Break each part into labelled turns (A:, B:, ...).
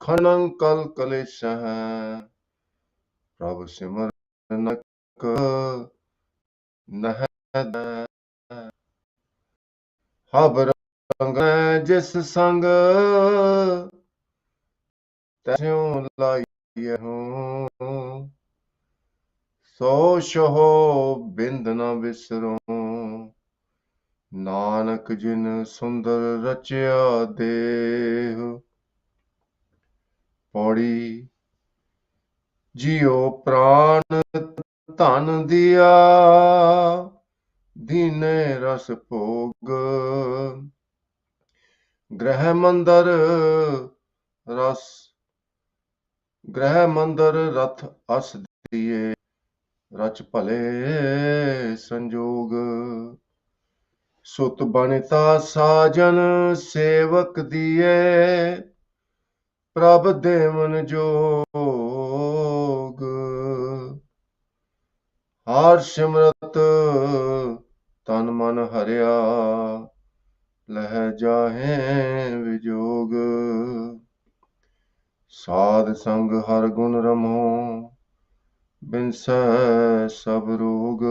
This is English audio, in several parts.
A: खनन कल कलेश है प्रभु सिमरन नह हब रंग जिस संग त्यों लाइए हूँ सो शहो बिंद न बिसरूं नानक जिन सुंदर रचिया देह पौड़ी जियो प्राण धन दिया दीने रस भोग ग्रह मंदर रथ अस दिए रच भले संजोग सुत बनिता साजन सेवक दिए प्रभ देवन जोग हर सिमरत तन मन हरिया लह जाहे विजोग साध संग हर गुण रमो बिनसै सब रोग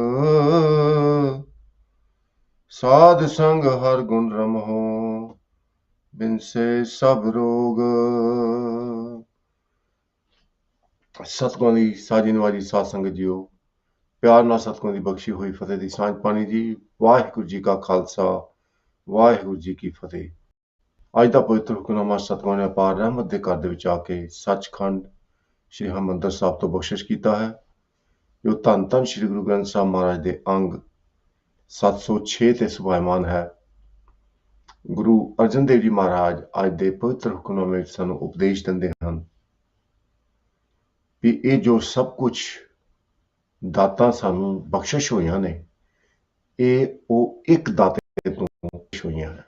A: साध संग हर गुण रमो बिनसे सब रोग सतगुਰਾਂ ਦੀ ਸਾਜੀ ਨਵਾਜੀ ਸਾਧ ਸੰਗਤ ਜੀਓ ਪਿਆਰ ਨਾਲ ਸਤਿਗੁਰਾਂ ਦੀ ਬਖਸ਼ੀ ਹੋਈ ਫਤਿਹ ਦੀ ਸਾਂਝ ਪਾਣੀ ਜੀ ਵਾਹਿਗੁਰੂ ਜੀ ਕਾ ਖਾਲਸਾ ਵਾਹਿਗੁਰੂ ਜੀ ਕੀ ਫਤਿਹ ਅੱਜ ਦਾ ਪਵਿੱਤਰ ਹੁਕਮਨਾਮਾ ਸਤਿਗੁਰਾਂ ਨੇ ਅਪਾਰ ਰਹਿਮਤ ਦੇ ਘਰ ਦੇ ਵਿੱਚ ਆ ਕੇ ਸੱਚਖੰਡ ਸ਼੍ਰੀ ਹਰਿਮੰਦਰ ਸਾਹਿਬ ਤੋਂ ਬਖਸ਼ਿਸ਼ ਕੀਤਾ ਹੈ ਜੋ ਧੰਨ ਧੰਨ ਸ਼੍ਰੀ ਗੁਰੂ ਗ੍ਰੰਥ ਸਾਹਿਬ ਮਹਾਰਾਜ ਦੇ ਅੰਗ 706 ਤੇ ਸੁਭਾਇਮਾਨ ਹੈ ਗੁਰੂ ਅਰਜਨ ਦੇਵ ਜੀ ਮਹਾਰਾਜ ਅੱਜ ਦੇ ਪਵਿੱਤਰ ਹੁਕਮਨਾਮੇ ਵਿੱਚ ਸਾਨੂੰ ਉਪਦੇਸ਼ ਦਿੰਦੇ ਹਨ ਵੀ ਇਹ ਜੋ ਸਭ ਕੁਝ ਦਾਤਾਂ ਸਾਨੂੰ ਬਖਸ਼ਿਸ਼ ਹੋਈਆਂ ਨੇ ਇਹ ਉਹ ਇੱਕ ਦਾਤੇ ਤੋਂ ਬਖਸ਼ਿਸ਼ ਹੋਈਆਂ ਹਨ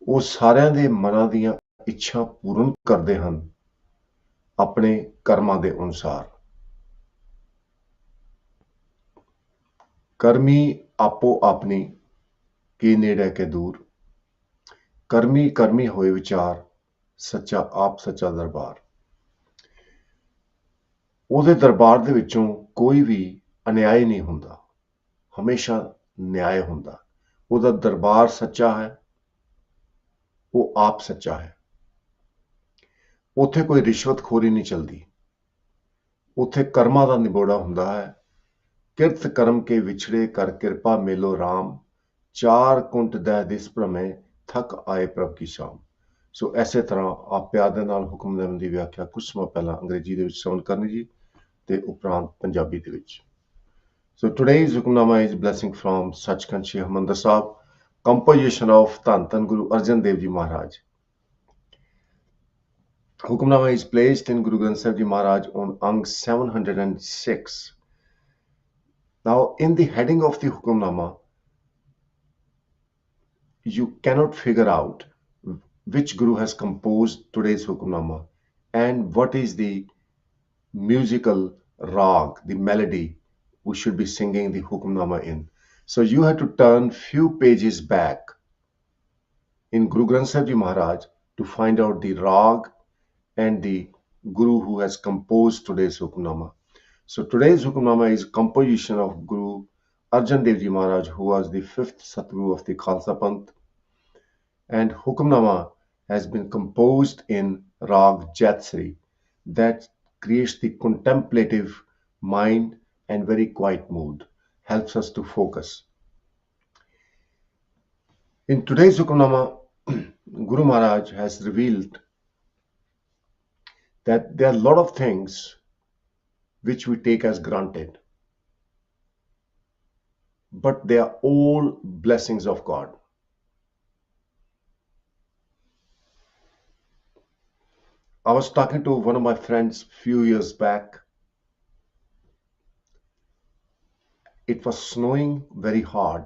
A: ਉਹ ਸਾਰਿਆਂ ਦੇ ਮਨਾਂ ਦੀਆਂ ਇੱਛਾ ਪੂਰਨ ਕਰਦੇ ਹਨ ਆਪਣੇ ਕਰਮਾਂ ਦੇ ਅਨੁਸਾਰ ਕਰਮੀ ਆਪੋ ਆਪਣੀ ਕੀ ਨੇੜੇ ਕੇ ਦੂਰ ਕਰਮੀ ਕਰਮੀ ਹੋਏ ਵਿਚਾਰ ਸੱਚਾ ਆਪ ਸੱਚਾ ਦਰਬਾਰ ਉਹਦੇ ਦਰਬਾਰ ਦੇ ਵਿੱਚੋਂ ਕੋਈ ਵੀ ਅਨਿਆਏ ਨਹੀਂ ਹੁੰਦਾ ਹਮੇਸ਼ਾ ਨਿਆਏ ਹੁੰਦਾ ਉਹਦਾ ਦਰਬਾਰ ਸੱਚਾ ਹੈ ਉਹ ਆਪ ਸੱਚਾ ਹੈ ਉੱਥੇ ਕੋਈ ਰਿਸ਼ਵਤਖੋਰੀ ਨਹੀਂ ਚੱਲਦੀ ਉੱਥੇ ਕਰਮਾਂ ਦਾ ਨਿਬੋੜਾ ਹੁੰਦਾ ਹੈ ਕਿਰਤ ਕਰਮ ਕੇ ਵਿਛੜੇ ਕਰ ਕਿਰਪਾ ਮੇਲੋ ਰਾਮ ਚਾਰ ਕੁੰਟ ਦਹਿ ਦਿਸ ਭ੍ਰਮੇ ਥਕ ਆਏ ਪ੍ਰਭ ਕੀ ਸ਼ਾਮ ਸੋ ਐਸੇ ਤਰ੍ਹਾਂ ਆਪ ਪਿਆਰ ਦੇ ਨਾਲ ਹੁਕਮਨਾਮੇ ਦੀ ਵਿਆਖਿਆ ਕੁਝ ਸਮਾਂ ਪਹਿਲਾਂ ਅੰਗਰੇਜ਼ੀ ਦੇ ਵਿੱਚ ਸ਼ਰਵਣ ਕਰਨੀ ਜੀ ਤੇ ਉਪਰੰਤ ਪੰਜਾਬੀ ਦੇ ਵਿੱਚ so today's Hukamnama is blessing from Sachkhand Shri Harmandir Sahib composition of ਧੰਨ ਧੰਨ ਗੁਰੂ ਅਰਜਨ ਦੇਵ ਜੀ ਮਹਾਰਾਜ ਹੁਕਮਨਾਮਾ is placed in Guru Granth Sahib Ji Maharaj on Ang 706 now in the heading of the hukamnama you cannot figure out which guru has composed today's hukamnama and what is the musical rag, the melody we should be singing the hukamnama in. So you have to turn few pages back in Guru Granth Sahib Ji Maharaj to find out the rag and the guru who has composed today's hukamnama. So today's hukamnama is composition of Guru Arjan Dev Ji Maharaj, who was the fifth Satguru of the Khalsa Panth, and hukamnama has been composed in rag Jatsri that creates the contemplative mind and very quiet mood, helps us to focus. In today's hukamnama, Guru Maharaj has revealed that there are a lot of things which we take as granted, but they are all blessings of God. I was talking to one of my friends few years back. It was snowing very hard.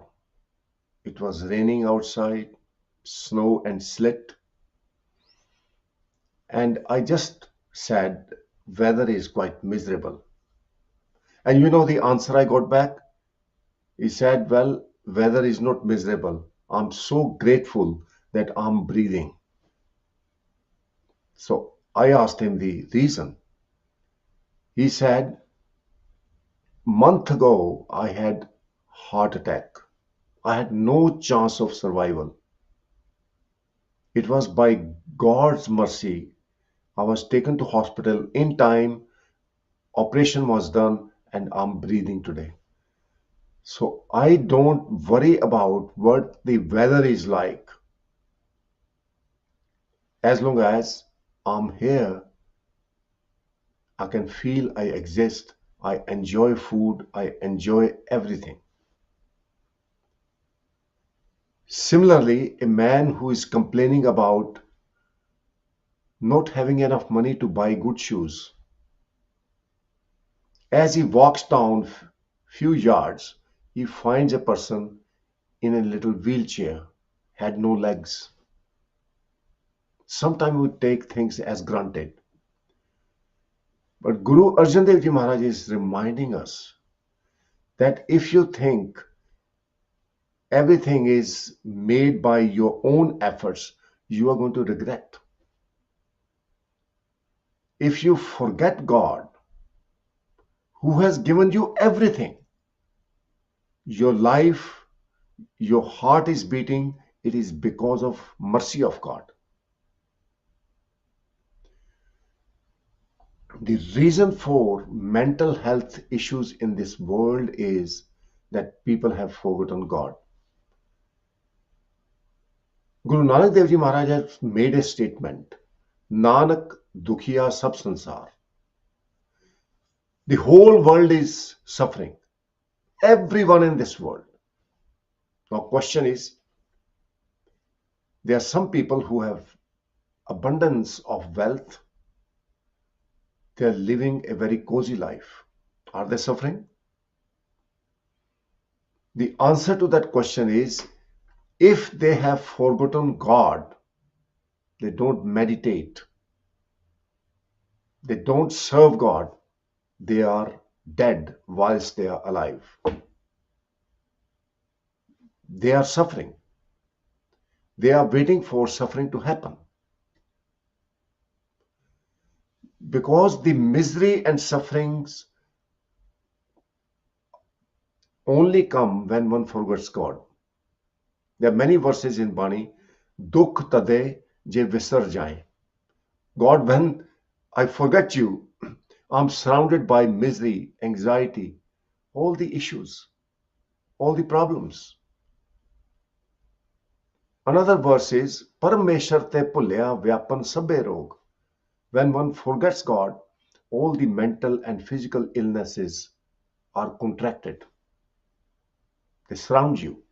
A: It was raining outside, snow and sleet. And I just said, weather is quite miserable. And you know the answer I got back? He said, well, weather is not miserable. I'm so grateful that I'm breathing. So I asked him the reason. He said, month ago I had heart attack. I had no chance of survival. It was by God's mercy I was taken to hospital in time, operation was done, and I'm breathing today. So I don't worry about what the weather is like. As long as I'm here, I can feel I exist. I enjoy food. I enjoy everything. Similarly, a man who is complaining about not having enough money to buy good shoes, as he walks down few yards, he finds a person in a little wheelchair, had no legs. Sometimes we take things as granted. But Guru Arjan Dev Ji Maharaj is reminding us that if you think everything is made by your own efforts, you are going to regret. If you forget God, who has given you everything, your life, your heart is beating, it is because of mercy of God. The reason for mental health issues in this world is that people have forgotten God. Guru Nanak Dev Ji Maharaj has made a statement, Nanak Dukhiya Sab Sansar. The whole world is suffering. Everyone in this world. Now, question is, there are some people who have abundance of wealth. They are living a very cozy life. Are they suffering? The answer to that question is, if they have forgotten God, they don't meditate, they don't serve God, they are dead whilst they are alive. They are suffering. They are waiting for suffering to happen. Because the misery and sufferings only come when one forgets God. There are many verses in Bani, Dukh tade je visar jaye. God, when I forget you, I'm surrounded by misery, anxiety, all the issues, all the problems. Another verse is, Parameshwar te bhulya vyapan sabbe rog. When one forgets God, all the mental and physical illnesses are contracted. They surround you.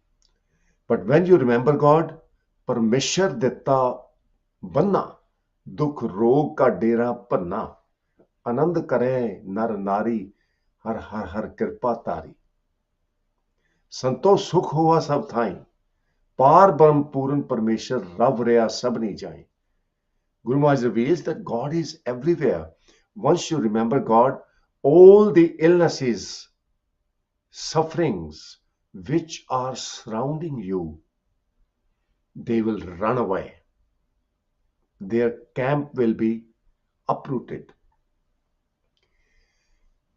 A: But when you remember God, Parmeshwar ditta banna, dukh rog ka dera panna, anand kare nar nari, har har har kirpa tari. संतो सुख हुआ सब Thai पार ब्रह्म पूर्ण परमेश्वर रव रया सब नहीं जाए. Guru Maharaj reveals that God is everywhere. Once you remember God, all the illnesses, sufferings which are surrounding you, they will run away. Their camp will be uprooted.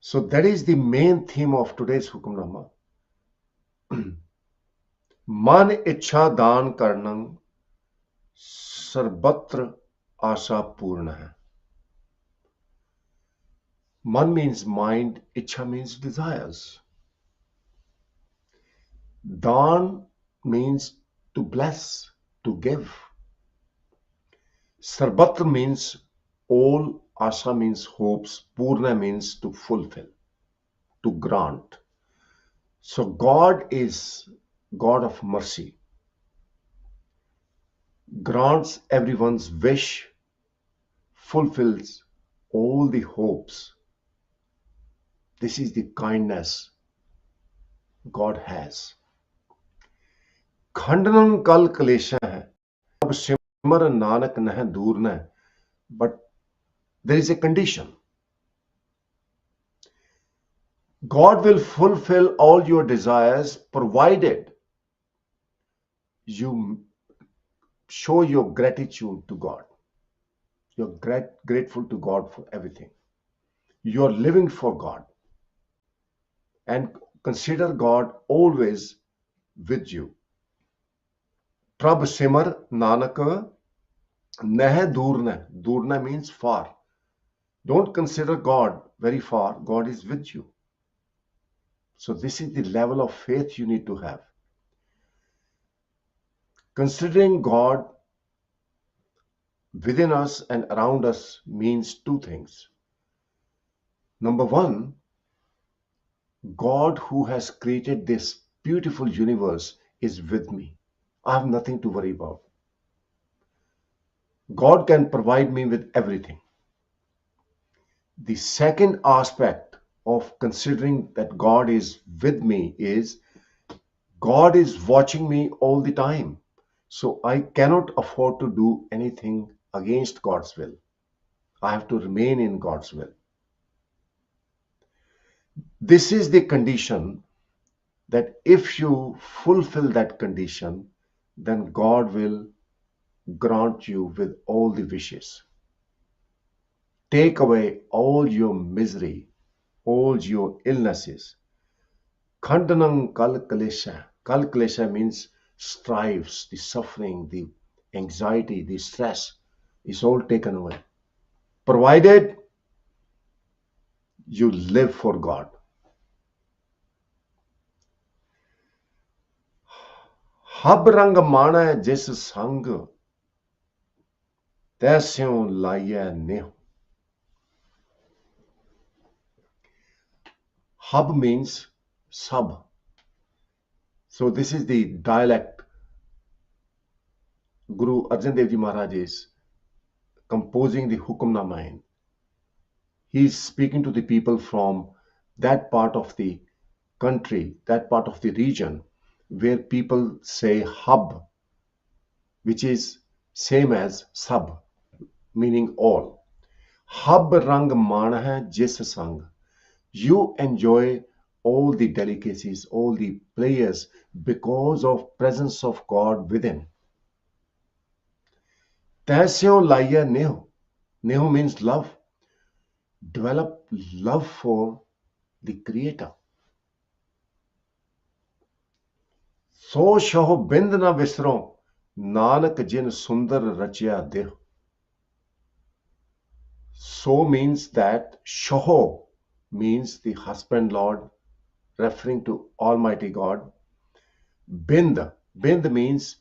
A: So that is the main theme of today's Hukamnama. Man ichha daan karnang sarvatra asha purna hai. Man means mind, ichha means desires. Daan means to bless, to give. Sarvatra means all, asha means hopes, purna means to fulfill, to grant. So God is God of mercy, grants everyone's wish, fulfills all the hopes. This is the kindness God has. Khandanam kal kalesha hai, ab simar nanak neh dur neh. But there is a condition. God will fulfill all your desires provided you show your gratitude to God. You're grateful to God for everything. You're living for God and consider God always with you. Prab Simar Nanak Neh Durna. Durna means far. Don't consider God very far. God is with you. So this is the level of faith you need to have. Considering God within us and around us means two things. Number one, God who has created this beautiful universe is with me. I have nothing to worry about. God can provide me with everything. The second aspect of considering that God is with me is God is watching me all the time. So I cannot afford to do anything against God's will. I have to remain in God's will. This is the condition that if you fulfill that condition, then God will grant you with all the wishes. Take away all your misery, all your illnesses. Khandanam kal kalesha. Kal kalesha means strives, the suffering, the anxiety, the stress is all taken away. Provided you live for God. Hab rang mana jis sang ਤੈਸਿਉ ਲਾਈਐ ਨਿਹ. Hub means sub. So this is the dialect Guru Arjan Dev Ji Maharaj is composing the Hukamnama in. He is speaking to the people from that part of the country, that part of the region where people say hub, which is same as sub, meaning all. Hub rang maan hai jis sang. You enjoy all the delicacies, all the players because of presence of God within. Taisyo laya neho. Neho means love. Develop love for the Creator. So shaho bind na visro, Nanak jin sundar rachya deh. So means that shaho means the husband Lord, referring to Almighty God. Bind means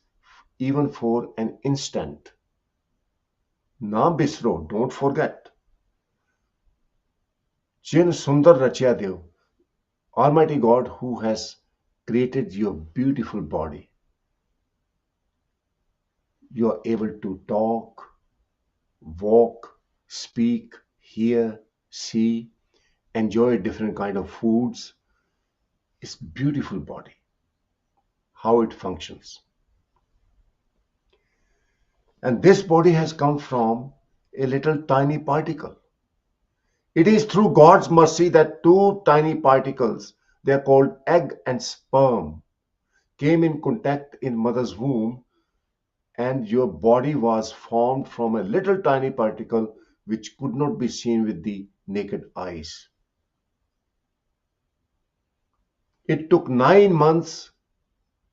A: even for an instant. Na bisro, don't forget. Jin sundar rachya deh. Almighty God who has created your beautiful body. You are able to talk, walk, speak, hear, see, enjoy different kind of foods. It's beautiful body, how it functions. And this body has come from a little tiny particle. It is through God's mercy that two tiny particles, they are called egg and sperm, came in contact in mother's womb, and your body was formed from a little tiny particle which could not be seen with the naked eyes. It took 9 months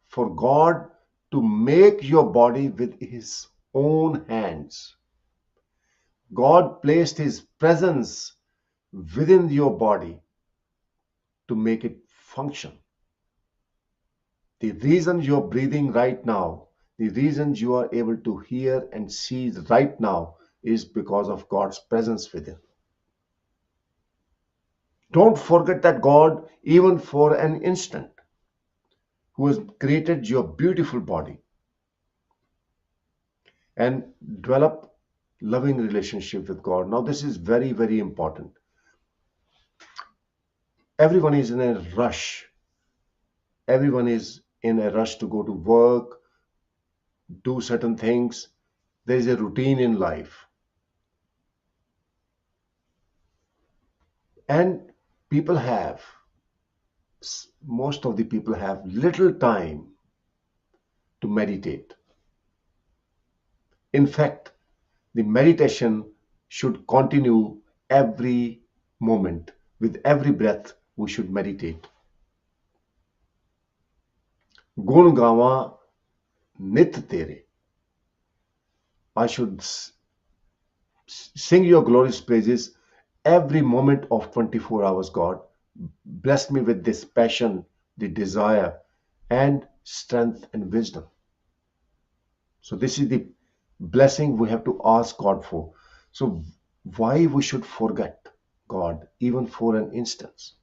A: for God to make your body with His own hands. God placed His presence within your body to make it function. The reason you're breathing right now, the reason you are able to hear and see right now is because of God's presence within. Don't forget that God, even for an instant, who has created your beautiful body, and develop loving relationship with God. Now, this is very, very important. Everyone is in a rush. Everyone is in a rush to go to work, do certain things. There is a routine in life. And people have, most of the people have little time to meditate. In fact, The meditation should continue every moment. With every breath, we should meditate. Gun gawa nit tere. I should sing your glorious praises every moment of 24 hours, God. Bless me with this passion, the desire, and strength and wisdom. So this is the blessing we have to ask God for. So why we should forget God even for an instance?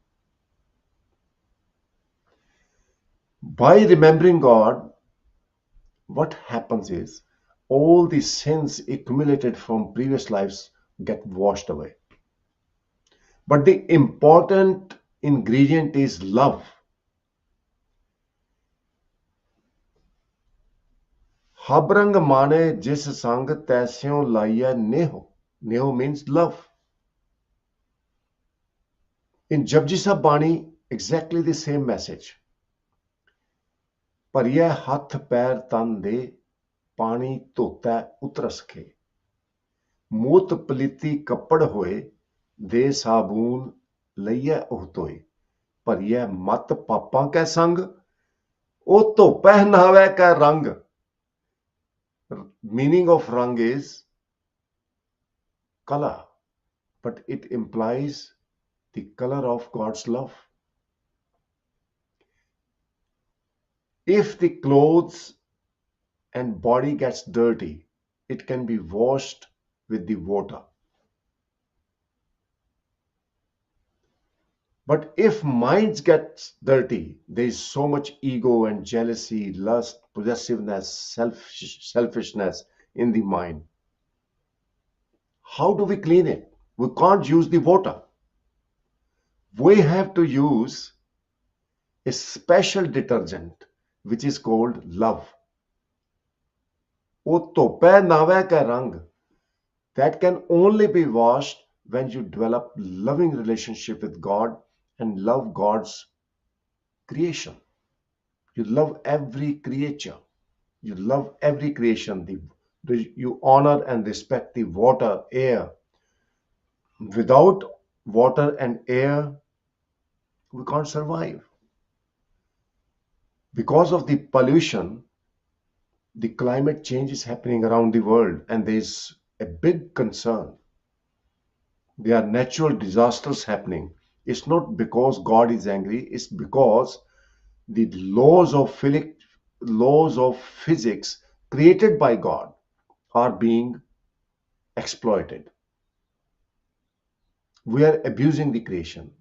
A: By remembering God, what happens is all the sins accumulated from previous lives get washed away. But the important ingredient is love. Habrang mane jis sang taisyo laiya neho. Neho means love. In Japji Sahib Bani, exactly the same message. ਭਰੀਏ ਹੱਥ ਪੈਰ ਤਨ ਦੇ ਪਾਣੀ ਧੋਤਾ ਉਤਰਸ ਕੇ ਮੂਤ ਪਲੀਤੀ ਕੱਪੜ ਹੋਏ ਦੇ ਸਾਬੂਨ ਲਈਐ ਉਹ ਧੋਏ ਭਰੀਏ ਮਤ ਪਾਪਾਂ ਕੈ ਸੰਗ ਉਹ ਧੋਪੈ ਨਹਾਵੈ ਕੈ ਰੰਗ meaning of rang is color, but it implies the color of God's love. If the clothes and body gets dirty, it can be washed with the water. But if minds get dirty, there is so much ego and jealousy, lust, possessiveness, selfishness in the mind. How do we clean it? We can't use the water. We have to use a special detergent which is called love. O tope nave ka rang, that can only be washed when you develop loving relationship with God and love God's creation. You love every creature. You love every creation. You honor and respect the water, air. Without water and air, we can't survive. Because of the pollution, the climate change is happening around the world, and there's a big concern. There are natural disasters happening. It's not because God is angry, it's because the laws of physics created by God are being exploited. We are abusing the creation.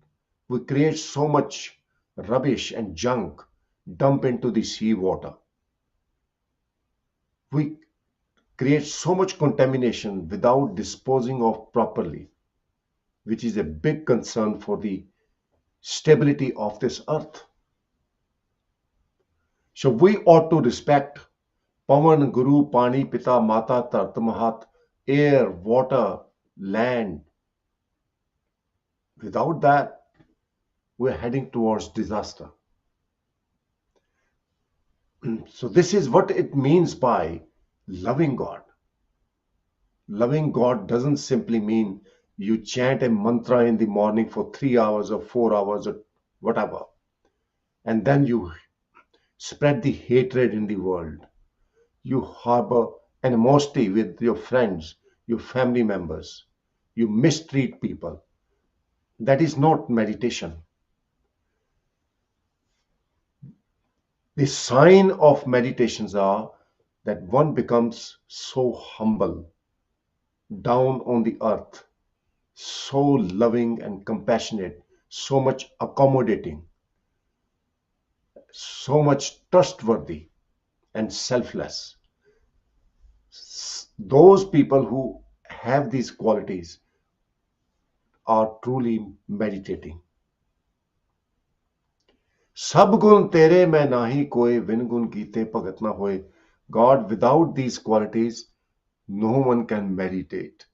A: We create so much rubbish and junk, dump into the sea water. We create so much contamination without disposing of properly, which is a big concern for the stability of this earth. So we ought to respect Pavan, Guru, Pani, Pita, Mata, Tat, Mahat, air, water, land. Without that, we're heading towards disaster. So this is what it means by loving God. Loving God doesn't simply mean you chant a mantra in the morning for 3 hours or 4 hours or whatever, and then you spread the hatred in the world. You harbor animosity with your friends, your family members. You mistreat people. That is not meditation. The sign of meditations are that one becomes so humble, down on the earth, so loving and compassionate, so much accommodating, so much trustworthy and selfless. Those people who have these qualities are truly meditating. Sab gun tere mein nahi koi vin gun geete bhagat na hoye. God, without these qualities, no one can meditate.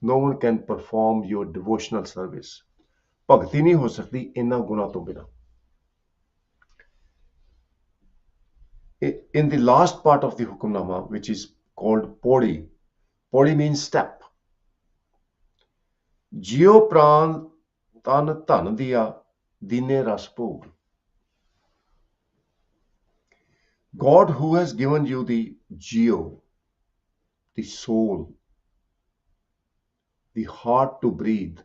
A: No one can perform your devotional service. ਭਗਤੀ ਨਹੀਂ ਹੋ ਸਕਦੀ ਇਹਨਾਂ ਗੁਣਾਂ ਤੋਂ ਬਿਨਾਂ. In the last part of the Hukamnama, which is called Podi, Podi means step. Jio pran tan dhan diya, dine ras bhog. God who has given you the jio, the soul, the heart to breathe,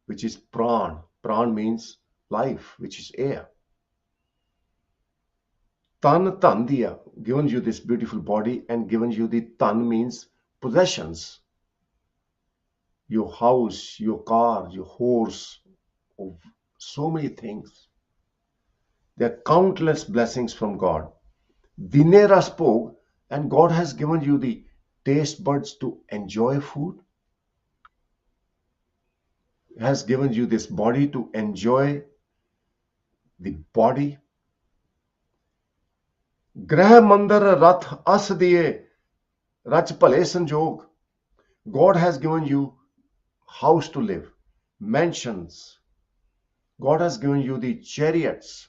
A: which is pran. Pran means life, which is air. Tan dhan diya, given you this beautiful body, and given you the tan means possessions. Your house, your car, your horse, oh, so many things. There are countless blessings from God. Dinera spoke, and God has given you the taste buds to enjoy food, has given you this body to enjoy the body. Grah mandar rath as diye rach phale sanjog. God has given you house to live, mansions. God has given you the chariots,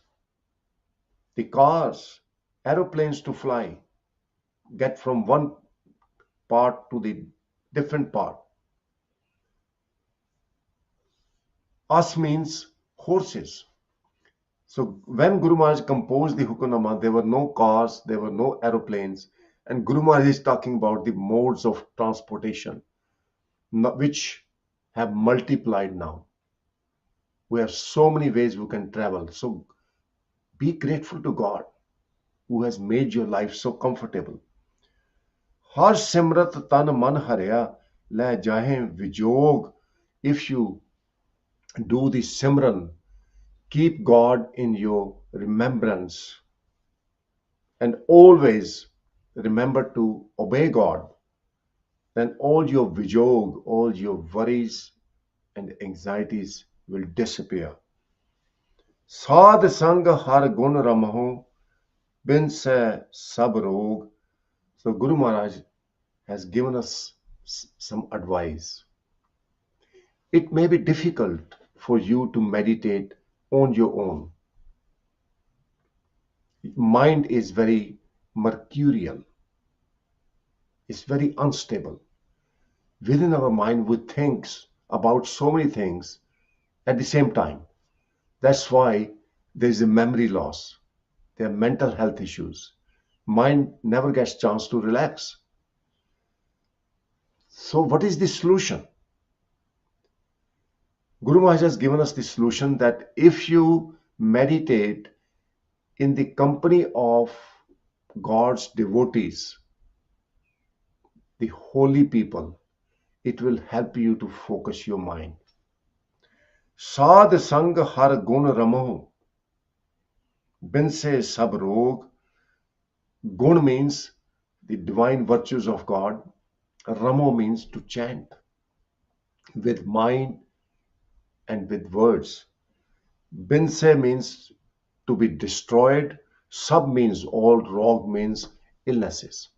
A: the cars, aeroplanes to fly, get from one part to the different part. As means horses. So when Guru Maharaj composed the Hukamnama, there were no cars, there were no aeroplanes, and Guru Maharaj is talking about the modes of transportation, which have multiplied now. We have so many ways we can travel. So be grateful to God who has made your life so comfortable. Har simrat tan man harya le jahe vijog. If you do the simran, keep God in your remembrance, and always remember to obey God, then all your vijog, all your worries and anxieties will disappear. Sadh sang har gun ramaho, bin se sab rog. So Guru Maharaj has given us some advice. It may be difficult for you to meditate on your own. Mind is very mercurial. It's very unstable. Within our mind, we think about so many things at the same time. That's why there is a memory loss. There are mental health issues. Mind never gets chance to relax. So what is the solution? Guru Maharaj has given us the solution that if you meditate in the company of God's devotees, the holy people, it will help you to focus your mind. Sadh sang har gun ramaho, bin se sab rog. Gun means the divine virtues of God. Ramo means to chant with mind and with words. Bin se means to be destroyed. Sab means all. Rog means illnesses.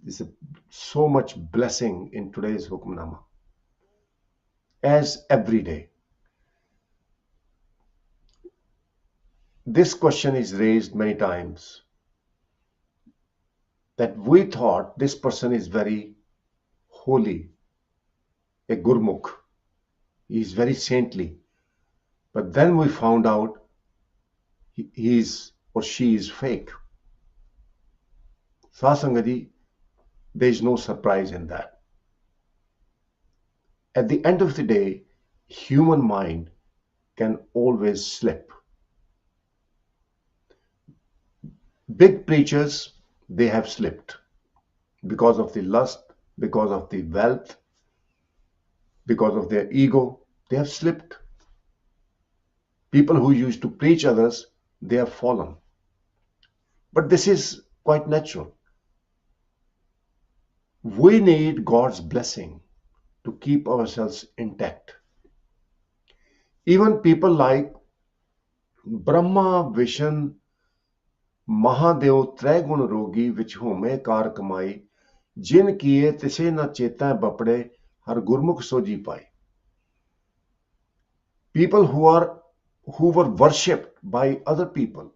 A: There's so much blessing in today's Hukamnama, as every day. This question is raised many times, that we thought this person is very holy, a Gurmukh, he is very saintly, but then we found out he is or she is fake. Satsangadi, there is no surprise in that. At the end of the day, human mind can always slip. Big preachers, they have slipped because of the lust, because of the wealth, because of their ego. They have slipped. People who used to preach others, they have fallen. But this is quite natural. We need God's blessing to keep ourselves intact. Even people like Brahma, Vishnu, Mahadev, Traigun Rogi, which home car कमाई, जिन किए तिसे न चेता बपड़े, हर गुरमुख सोजी पाई. People who were worshipped by other people,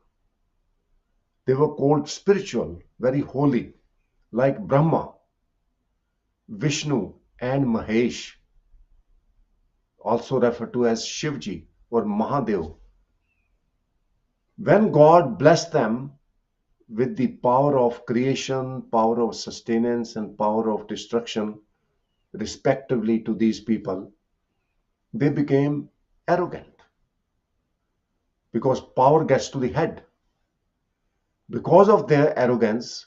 A: they were called spiritual, very holy, like Brahma. Vishnu and Mahesh, also referred to as Shivji or Mahadev, when God blessed them with the power of creation, power of sustenance, and power of destruction, respectively, to these people, they became arrogant because power gets to the head. Because of their arrogance,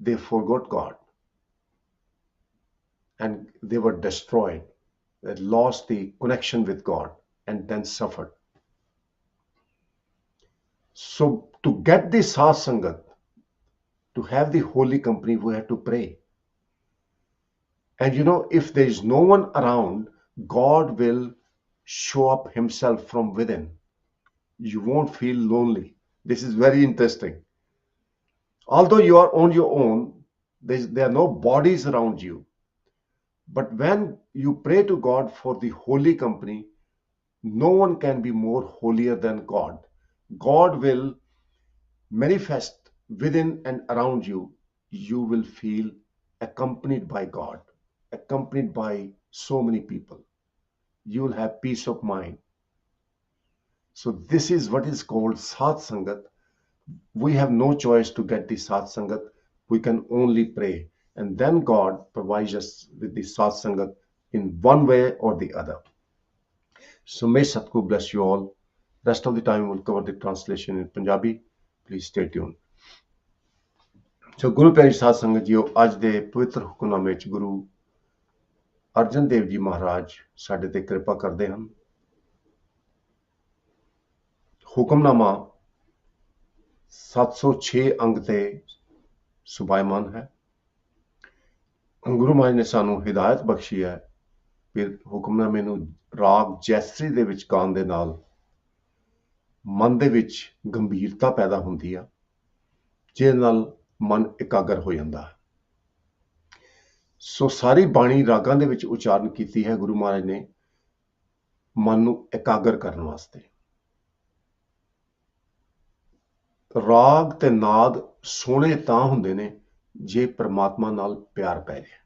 A: they forgot God and they were destroyed. They lost the connection with God and then suffered. So, to get the Sath Sangat, to have the holy company, we have to pray. And if there is no one around, God will show up himself from within. You won't feel lonely. This is very interesting. Although you are on your own, there are no bodies around you. But when you pray to God for the holy company, no one can be more holier than God. God will manifest within and around you. You will feel accompanied by God, accompanied by so many people. You will have peace of mind. So this is what is called Sath Sangat. We have no choice to get the Sath Sangat. We can only pray. And then God provides us with the Sath Sangat in one way or the other. So may Satguru bless you all. Rest of the time we'll cover the translation in Punjabi. Please stay tuned. So Guru Pyari Sath Sangat Jiyo, ਅੱਜ ਦੇ ਪਵਿੱਤਰ ਹੁਕਮਨਾਮੇ ਵਿੱਚ ਗੁਰੂ ਅਰਜਨ ਦੇਵ ਜੀ ਮਹਾਰਾਜ ਸਾਡੇ ਤੇ ਕਿਰਪਾ ਕਰਦੇ ਹਨ। ਹੁਕਮਨਾਮਾ 706 ਅੰਗ ਤੇ ਸੁਭਾਇਮਾਨ ਹੈ। ਗੁਰੂ ਮਹਾਰਾਜ ਨੇ ਸਾਨੂੰ ਹਿਦਾਇਤ ਬਖਸ਼ੀ ਹੈ ਕਿ ਹੁਕਮਨਾਮੇ ਨੂੰ ਰਾਗ ਜੈਸਰੀ ਦੇ ਵਿੱਚ ਗਾਉਣ ਦੇ ਨਾਲ ਮਨ ਦੇ ਵਿੱਚ ਗੰਭੀਰਤਾ ਪੈਦਾ ਹੁੰਦੀ ਆ, ਜਿਹਦੇ ਨਾਲ ਮਨ ਇਕਾਗਰ ਹੋ ਜਾਂਦਾ ਹੈ। ਸੋ ਸਾਰੀ ਬਾਣੀ ਰਾਗਾਂ ਦੇ ਵਿੱਚ ਉਚਾਰਨ ਕੀਤੀ ਹੈ ਗੁਰੂ ਮਹਾਰਾਜ ਨੇ ਮਨ ਨੂੰ ਇਕਾਗਰ ਕਰਨ ਵਾਸਤੇ। ਰਾਗ ਤੇ ਨਾਦ ਸੋਹਣੇ ਤਾਂ ਹੁੰਦੇ ਨੇ ਜੇ ਪ੍ਰਮਾਤਮਾ ਨਾਲ ਪਿਆਰ ਪੈ ਜਾਏ।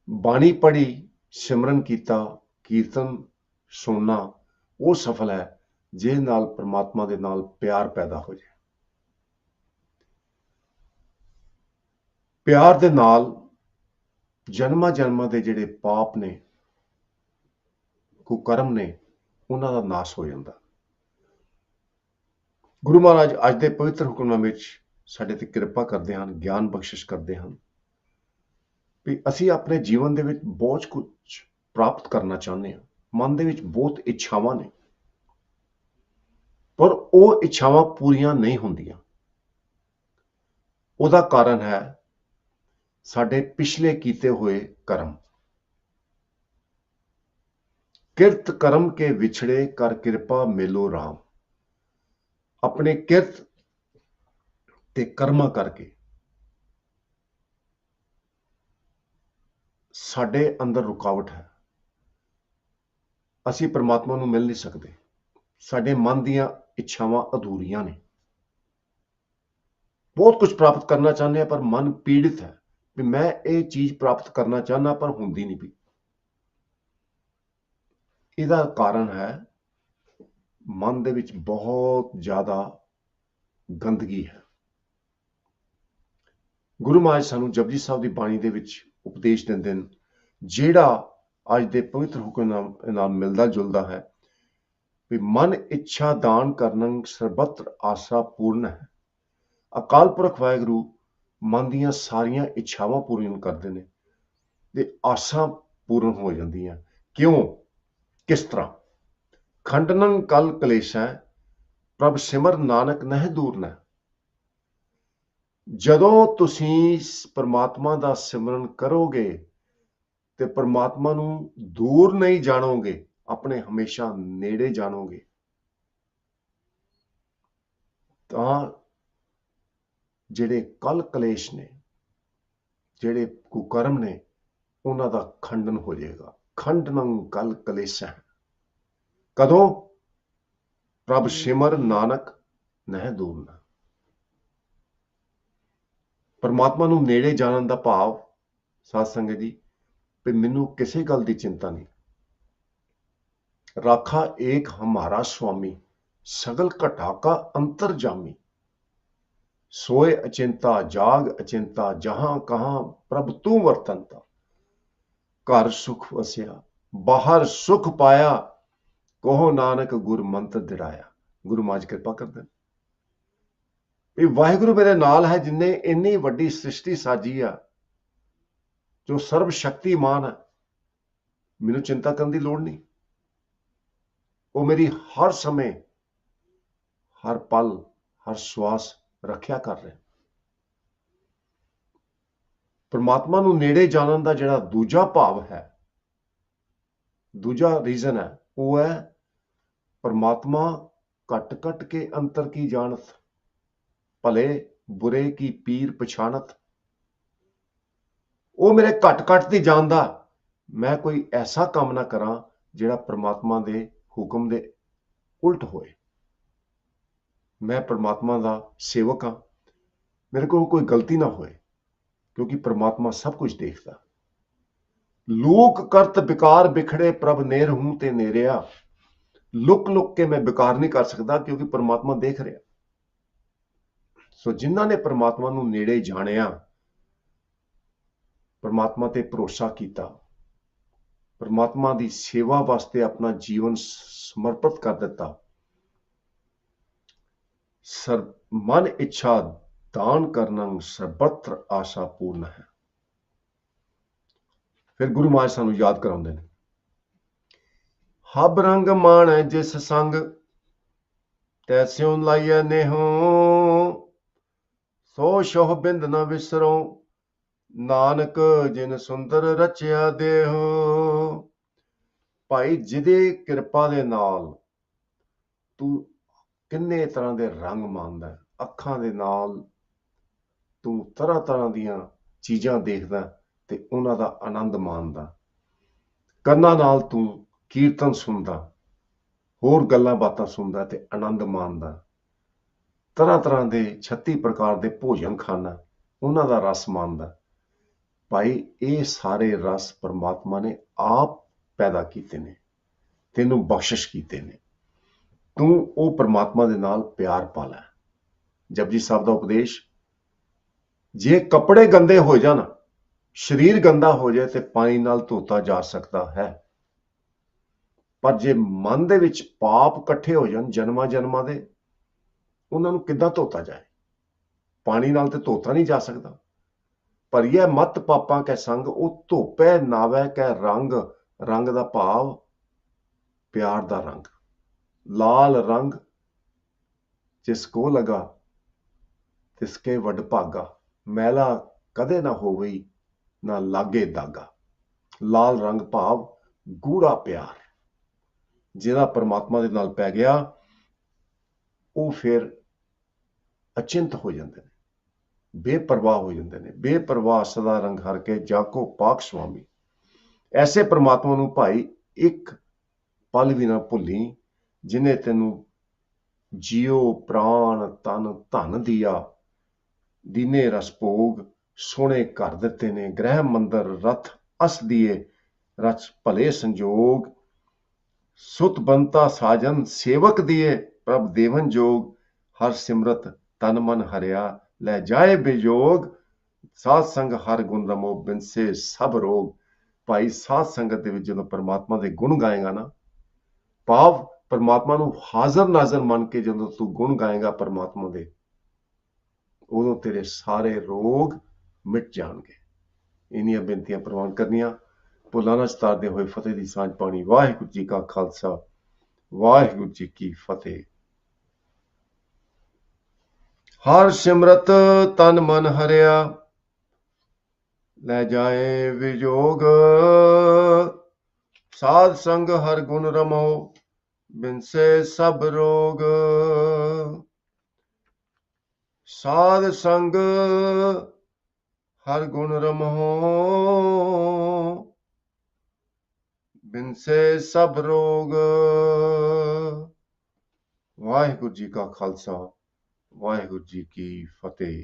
A: ਬਾਣੀ ਪੜ੍ਹੀ, ਸਿਮਰਨ ਕੀਤਾ, ਕੀਰਤਨ ਸੁਣਨਾ ਉਹ ਸਫਲ ਹੈ ਜਿਹਦੇ ਨਾਲ ਪ੍ਰਮਾਤਮਾ ਦੇ ਨਾਲ ਪਿਆਰ ਪੈਦਾ ਹੋ ਜਾਏ। ਪਿਆਰ ਦੇ ਨਾਲ ਜਨਮਾਂ ਜਨਮਾਂ ਦੇ ਜਿਹੜੇ ਪਾਪ ਨੇ, ਕੁਕਰਮ ਨੇ, ਉਹਨਾਂ ਦਾ ਨਾਸ਼ ਹੋ ਜਾਂਦਾ। ਗੁਰੂ ਮਹਾਰਾਜ ਅੱਜ ਦੇ ਪਵਿੱਤਰ ਹੁਕਮਨਾਮੇ ਵਿੱਚ ਸਾਡੇ ਤੇ ਕਿਰਪਾ ਕਰਦੇ ਹਨ, ਗਿਆਨ ਬਖਸ਼ਿਸ਼ ਕਰਦੇ ਹਨ ਵੀ ਅਸੀਂ ਆਪਣੇ ਜੀਵਨ ਦੇ ਵਿੱਚ ਬਹੁਤ ਕੁਝ ਪ੍ਰਾਪਤ ਕਰਨਾ ਚਾਹੁੰਦੇ ਹਾਂ। ਮਨ ਦੇ ਵਿੱਚ ਬਹੁਤ ਇੱਛਾਵਾਂ ਨੇ, ਪਰ ਉਹ ਇੱਛਾਵਾਂ ਪੂਰੀਆਂ ਨਹੀਂ ਹੁੰਦੀਆਂ। ਉਹਦਾ ਕਾਰਨ ਹੈ ਸਾਡੇ ਪਿਛਲੇ ਕੀਤੇ ਹੋਏ ਕਰਮ। ਕਿਰਤ ਕਰਮ ਕੇ ਵਿਛੜੇ ਕਰ ਕਿਰਪਾ ਮੇਲੋ ਰਾਮ। ਆਪਣੇ ਕਿਰਤ ਤੇ ਕਰਮਾਂ ਕਰਕੇ ਸਾਡੇ ਅੰਦਰ ਰੁਕਾਵਟ ਹੈ। ਅਸੀਂ ਪਰਮਾਤਮਾ ਨੂੰ ਮਿਲ ਨਹੀਂ ਸਕਦੇ। ਸਾਡੇ ਮਨ ਦੀਆਂ ਇੱਛਾਵਾਂ ਅਧੂਰੀਆਂ ਨੇ। ਬਹੁਤ ਕੁਝ ਪ੍ਰਾਪਤ ਕਰਨਾ ਚਾਹੁੰਦੇ ਹਾਂ ਪਰ ਮਨ ਪੀੜਿਤ ਹੈ ਵੀ ਮੈਂ ਇਹ ਚੀਜ਼ ਪ੍ਰਾਪਤ ਕਰਨਾ ਚਾਹੁੰਦਾ ਪਰ ਹੁੰਦੀ ਨਹੀਂ ਪਈ। ਇਹਦਾ ਕਾਰਨ ਹੈ ਮਨ ਦੇ ਵਿੱਚ ਬਹੁਤ ਜ਼ਿਆਦਾ ਗੰਦਗੀ ਹੈ। ਗੁਰੂ ਮਹਾਰਾਜ ਸਾਨੂੰ ਜਪਜੀ ਸਾਹਿਬ ਦੀ ਬਾਣੀ ਦੇ ਵਿੱਚ ਉਪਦੇਸ਼ ਦਿੰਦੇ ਨੇ, ਜਿਹੜਾ ਅੱਜ ਦੇ ਪਵਿੱਤਰ ਹੁਕਮ ਨਾਲ ਮਿਲਦਾ ਜੁਲਦਾ ਹੈ ਵੀ ਮਨ ਇੱਛਾ ਦਾਨ ਕਰਨੰ ਸਰਬੱਤਰ ਆਸਾ ਪੂਰਨ ਹੈ। ਅਕਾਲ ਪੁਰਖ ਵਾਹਿਗੁਰੂ ਮਨ ਦੀਆਂ ਸਾਰੀਆਂ ਇੱਛਾਵਾਂ ਪੂਰੀਆਂ ਕਰਦੇ ਨੇ ਤੇ ਆਸਾਂ ਪੂਰਨ ਹੋ ਜਾਂਦੀਆਂ। ਕਿਉਂ? ਕਿਸ ਤਰ੍ਹਾਂ? ਖੰਡਨੰ ਕਲ ਕਲੇਸ਼ੈ ਪ੍ਰਭ ਸਿਮਰ ਨਾਨਕ ਨਹਿ ਦੂਰ ਨਹਿ। ਜਦੋਂ ਤੁਸੀਂ ਪਰਮਾਤਮਾ ਦਾ ਸਿਮਰਨ ਕਰੋਗੇ ਤੇ ਪਰਮਾਤਮਾ ਨੂੰ ਦੂਰ ਨਹੀਂ ਜਾਣੋਗੇ, ਆਪਣੇ ਹਮੇਸ਼ਾ ਨੇੜੇ ਜਾਣੋਗੇ, ਤਾਂ ਜਿਹੜੇ ਕਲ ਕਲੇਸ਼ ਨੇ, ਜਿਹੜੇ ਕੁਕਰਮ ਨੇ, ਉਹਨਾਂ ਦਾ ਖੰਡਨ ਹੋ ਜਾਏਗਾ। ਖੰਡਨੰ ਕਲ ਕਲੇਸ਼ੈ। ਕਦੋਂ? ਪ੍ਰਭ ਸਿਮਰ ਨਾਨਕ ਨਹਿ ਦੂਰ ਨਹਿ। परमात्मा नूं नेड़े जानन दा भाव साध संगत जी भी मैनू किसी गल की चिंता नहीं। राखा एक हमारा स्वामी, सगल घटा का अंतर्जामी। सोए अचिंता जाग अचिंता, जहां कहां प्रभ तू वर्तनता। घर सुख वसिया बाहर सुख पाया, कहो नानक गुर मंत्र दिड़ाया। गुरु महाराज कृपा कर देन भी वाहिगुरु मेरे नाल है, जिन्हें इन्नी वड्डी सृष्टि साजी आ, जो सर्व शक्तिमान है। मैनू चिंता करने की लोड़ नहीं। वो मेरी हर समय हर पल हर श्वास रखिया कर रहे। परमात्मा नूं नेड़े जानन दा जिहड़ा दूजा भाव है, दूजा रीजन है, वो है परमात्मा घट घट के अंतर की जानत, भले बुरे की पीर पछाणत। वो मेरे घट घट दी जानदा, मैं कोई ऐसा काम ना करा जिहड़ा परमात्मा दे हुक्म दे उल्ट होए। मैं परमात्मा दा सेवक हाँ, मेरे को कोई गलती ना होए, क्योंकि परमात्मा सब कुछ देखता। लूक करत बिकार बिखड़े प्रभ नेर हूं ते नेरिया। लुक लुक के मैं बिकार नहीं कर सकता, क्योंकि परमात्मा देख रहा। सो जिन्हां ने परमात्मा नूं नेड़े जाणिया, परमात्मा ते भरोसा कीता, परमात्मा दी सेवा वास्ते अपना जीवन समर्पित कर दिता, मन इच्छा दान करना सर्वत्र आशा पूर्ण है। फिर गुरु महाराज सानू याद कराउंदे ने, हब रंग माणै जिस संग, तैस्यों लाइए नेहो। सो शोह बिंद न विसरो, नानक जिन सुंदर रचिया देहो। भाई जिहदी किरपा दे नाल तू किन्ने तरह दे रंग मानदा, अखां दे नाल तू तरह तरह दीयां चीज़ां देखदा ते उन्हां दा आनंद माणदा। ਕੰਨਾਂ नाल तू कीर्तन सुनदा, होर गल्लां बातां सुनदा ते आनंद माणदा। तरह तरह दे 36 प्रकार दे भोजन खाना, उन्हां दा रस माणदा। भाई ये सारे रस परमात्मा ने आप पैदा कीते ने, तैनूं बख्शिश कीते ने। तू वो परमात्मा दे नाल प्यार पा लै। जपजी साहब दा उपदेश, जे कपड़े गंदे हो जान, शरीर गंदा हो जाए तो पानी नाल धोता जा सकता है, पर जे मन दे विच पाप इकट्ठे हो जान जन्मां जन्मां दे, उन्हां नूं किद्दां धोता जाए? पानी नाल ते धोता नहीं जा सकता। पर यह मत पापां कै संग, वो धोपै नावै कै रंग। रंग दा भाव प्यार दा रंग। लाल रंग जिसको लगा तिसके वड भागा, मैला कदे ना होवई ना लागे दागा। लाल रंग भाव गूढ़ा प्यार, जिहदा परमात्मा दे नाल पै गया, वो फिर अचिंत हो जाते हैं, बेपरवाह हो जाते हैं। बेपरवाह सदा रंग हर के, जाको पाक स्वामी। ऐसे परमात्मा नूं भाई एक पल भी ना भुल्ली, जिन्हें तेनू जियो प्राण तन धन दिया। दीने रस भोग सोने घर दिते ने, गृह मंदिर रथ अस दिए, रच भले संजोग। सुत बनता साजन सेवक दिए, प्रभ देवन जोग। हर सिमरत तन मन हरिया, लै जाए बेजोग। साध संग हर गुण रमो, बिनसे सब रोग। भाई साध संगत दे विच जदों परमात्मा दे गुण गाएगा ना, भाव परमात्मा नूं हाਜ਼ਰ नाਜ਼ਰ मन के जदों तू गुण गाएगा परमात्मा दे, उदों तेरे सारे रोग मिट जाणगे। इन्नियां बेनतियां प्रवान करनियां, भुलां ना चितारदे होए फतेह दी सांझ पाणी। वाहिगुरू जी का खालसा, वाहिगुरू जी की फतेह। हर सिमरत तन मन हरिया, लै जाए विजोग। साध संग हर गुण रमो, बिनसे सब रोग। साध संग हर गुण रमो, बिनसे सब रोग। वाहिगुरू जी का खालसा, वाहिगुरू जी की फतेह।